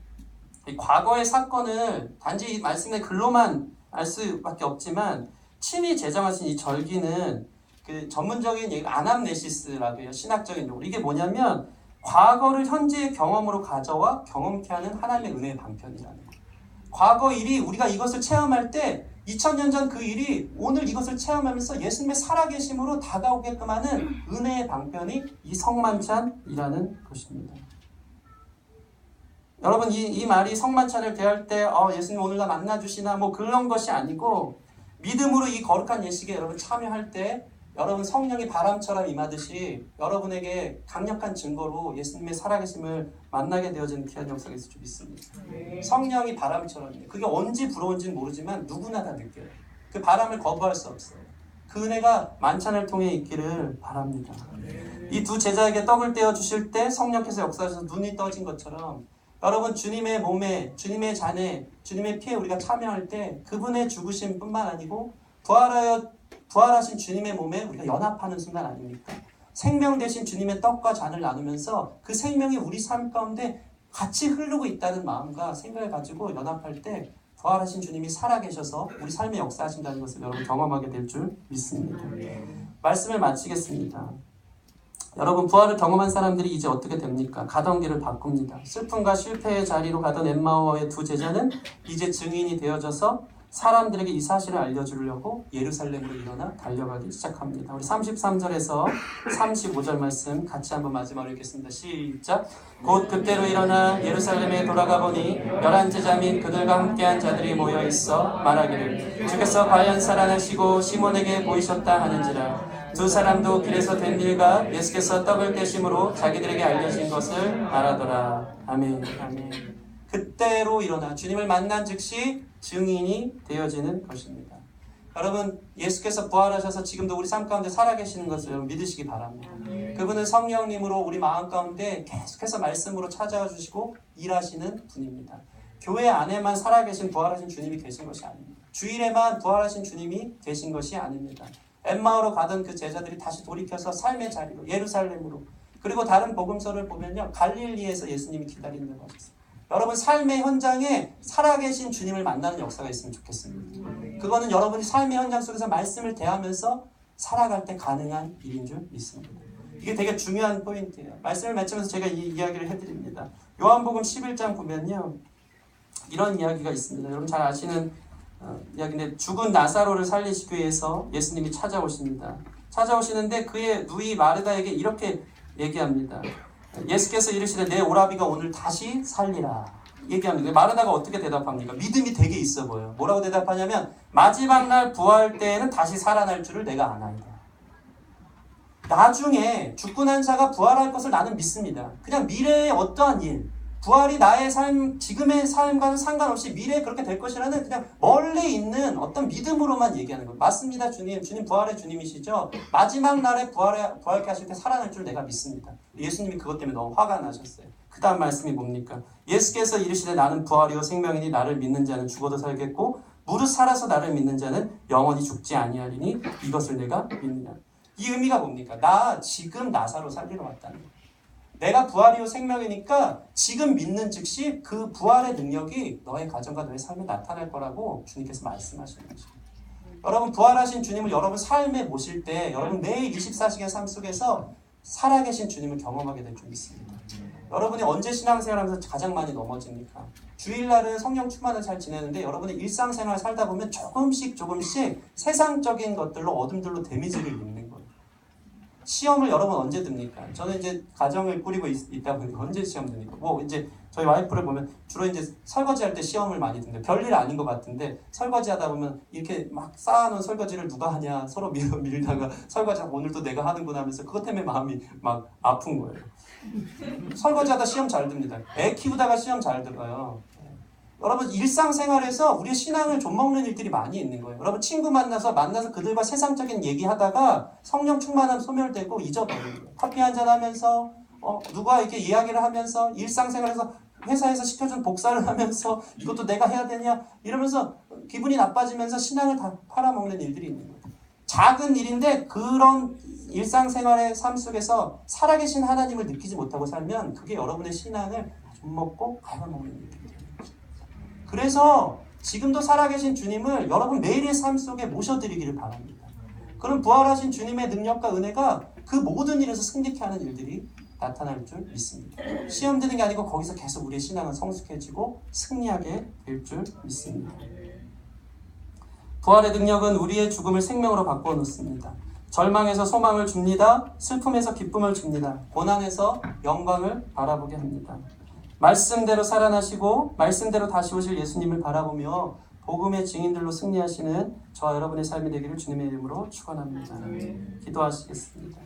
[SPEAKER 1] 이 과거의 사건을 단지 이 말씀의 글로만 알 수밖에 없지만 친히 제정하신 이 절기는 그 전문적인 얘기 아남네시스라고 해요. 신학적인 용어로. 이게 뭐냐면 과거를 현재의 경험으로 가져와 경험케 하는 하나님의 은혜의 방편이라는 거예요. 과거 일이 우리가 이것을 체험할 때 2000년 전 그 일이 오늘 이것을 체험하면서 예수님의 살아계심으로 다가오게끔 하는 은혜의 방편이 이 성만찬이라는 것입니다. 여러분, 이 말이 성만찬을 대할 때 예수님 오늘 나 만나주시나 뭐 그런 것이 아니고 믿음으로 이 거룩한 예식에 여러분 참여할 때 여러분 성령이 바람처럼 임하듯이 여러분에게 강력한 증거로 예수님의 살아계심을 만나게 되어지는 귀한 역사가 있을 줄 믿습니다. 성령이 바람처럼이에요. 그게 언제 불어온지는 모르지만 누구나 다 느껴요. 그 바람을 거부할 수 없어요. 그 은혜가 만찬을 통해 있기를 바랍니다. 이 두 제자에게 떡을 떼어 주실 때 성령께서 역사하셔서 눈이 떠진 것처럼 여러분 주님의 몸에, 주님의 잔에, 주님의 피에 우리가 참여할 때 그분의 죽으심뿐만 아니고 부활하신 주님의 몸에 우리가 연합하는 순간 아닙니까? 생명 대신 주님의 떡과 잔을 나누면서 그 생명이 우리 삶 가운데 같이 흐르고 있다는 마음과 생각을 가지고 연합할 때 부활하신 주님이 살아계셔서 우리 삶에 역사하신다는 것을 여러분 경험하게 될 줄 믿습니다. 말씀을 마치겠습니다. 여러분, 부활을 경험한 사람들이 이제 어떻게 됩니까? 가던 길을 바꿉니다. 슬픔과 실패의 자리로 가던 엠마오의 두 제자는 이제 증인이 되어져서 사람들에게 이 사실을 알려주려고 예루살렘으로 일어나 달려가기 시작합니다. 우리 33절에서 35절 말씀 같이 한번 마지막으로 읽겠습니다. 시작! 곧 그때로 일어나 예루살렘에 돌아가 보니 11제자 및 그들과 함께한 자들이 모여 있어 말하기를 주께서 과연 살아나시고 시몬에게 보이셨다 하는지라. 두 사람도 길에서 된 일과 예수께서 떡을 떼심으로 자기들에게 알려진 것을 말하더라. 아멘. 아멘. 그때로 일어나 주님을 만난 즉시 증인이 되어지는 것입니다. 여러분, 예수께서 부활하셔서 지금도 우리 삶 가운데 살아계시는 것을 여러분 믿으시기 바랍니다. 그분은 성령님으로 우리 마음 가운데 계속해서 말씀으로 찾아와 주시고 일하시는 분입니다. 교회 안에만 살아계신 부활하신 주님이 계신 것이 아닙니다. 주일에만 부활하신 주님이 계신 것이 아닙니다. 엠마오로 가던 그 제자들이 다시 돌이켜서 삶의 자리로 예루살렘으로, 그리고 다른 복음서를 보면요 갈릴리에서 예수님이 기다린다고 하셨어요. 여러분, 삶의 현장에 살아계신 주님을 만나는 역사가 있으면 좋겠습니다. 그거는 여러분이 삶의 현장 속에서 말씀을 대하면서 살아갈 때 가능한 일인 줄 믿습니다. 이게 되게 중요한 포인트예요. 말씀을 맺으면서 제가 이 이야기를 해드립니다. 요한복음 11장 보면요 이런 이야기가 있습니다. 여러분 잘 아시는 이야기인데, 죽은 나사로를 살리시기 위해서 예수님이 찾아오십니다. 찾아오시는데 그의 누이 마르다에게 이렇게 얘기합니다. 예수께서 이르시되 내 오라비가 오늘 다시 살리라 얘기합니다. 마르다가 어떻게 대답합니까? 믿음이 되게 있어 보여요. 뭐라고 대답하냐면 마지막 날 부활 때에는 다시 살아날 줄을 내가 아나이다. 나중에 죽고 난 자가 부활할 것을 나는 믿습니다. 그냥 미래의 어떠한 일, 부활이 나의 삶, 지금의 삶과는 상관없이 미래에 그렇게 될 것이라는 그냥 멀리 있는 어떤 믿음으로만 얘기하는 거예요. 맞습니다, 주님. 주님 부활의 주님이시죠. 마지막 날에 부활케 하실 때 살아날 줄 내가 믿습니다. 예수님이 그것 때문에 너무 화가 나셨어요. 그 다음 말씀이 뭡니까? 예수께서 이르시되 나는 부활이요 생명이니 나를 믿는 자는 죽어도 살겠고 무릇 살아서 나를 믿는 자는 영원히 죽지 아니하리니 이것을 내가 믿느냐. 이 의미가 뭡니까? 나 지금 나사로 살리러 왔다는 거예요. 내가 부활이요 생명이니까 지금 믿는 즉시 그 부활의 능력이 너의 가정과 너의 삶에 나타날 거라고 주님께서 말씀하시는 거죠. 여러분 부활하신 주님을 여러분 삶에 모실 때 여러분 매일 24시간 삶 속에서 살아계신 주님을 경험하게 될 줄 믿습니다. 여러분이 언제 신앙생활하면서 가장 많이 넘어집니까? 주일날은 성령 충만을 잘 지내는데 여러분이 일상생활 살다 보면 조금씩 세상적인 것들로 어둠들로 데미지를 입는 거예요. 시험을 여러분 언제 듭니까? 저는 이제 가정을 꾸리고 있다 보니까 언제 시험 듭니까? 뭐 이제 저희 와이프를 보면 주로 이제 설거지할 때 시험을 많이 든대. 별일 아닌 것 같은데 설거지하다 보면 이렇게 막 쌓아놓은 설거지를 누가 하냐 서로 밀다가 설거지 오늘도 내가 하는구나 하면서 그것 때문에 마음이 막 아픈 거예요. 설거지하다 시험 잘 듭니다. 애 키우다가 시험 잘 들어요. 여러분 일상생활에서 우리의 신앙을 좀먹는 일들이 많이 있는 거예요. 여러분 친구 만나서 그들과 세상적인 얘기하다가 성령 충만함 소멸되고 잊어버리는 거예요. 커피 한잔 하면서 누가 이렇게 이야기를 하면서 일상생활에서 회사에서 시켜준 복사를 하면서 이것도 내가 해야 되냐 이러면서 기분이 나빠지면서 신앙을 다 팔아먹는 일들이 있는 거예요. 작은 일인데 그런 일상생활의 삶 속에서 살아계신 하나님을 느끼지 못하고 살면 그게 여러분의 신앙을 좀 먹고 갉아먹는 일들이 돼요. 그래서 지금도 살아계신 주님을 여러분 매일의 삶 속에 모셔드리기를 바랍니다. 그럼 부활하신 주님의 능력과 은혜가 그 모든 일에서 승리케 하는 일들이 나타날 줄 믿습니다. 시험 드는 게 아니고 거기서 계속 우리의 신앙은 성숙해지고 승리하게 될 줄 믿습니다. 부활의 능력은 우리의 죽음을 생명으로 바꾸어 놓습니다. 절망에서 소망을 줍니다. 슬픔에서 기쁨을 줍니다. 고난에서 영광을 바라보게 합니다. 말씀대로 살아나시고 말씀대로 다시 오실 예수님을 바라보며 복음의 증인들로 승리하시는 저와 여러분의 삶이 되기를 주님의 이름으로 축원합니다. 기도하시겠습니다.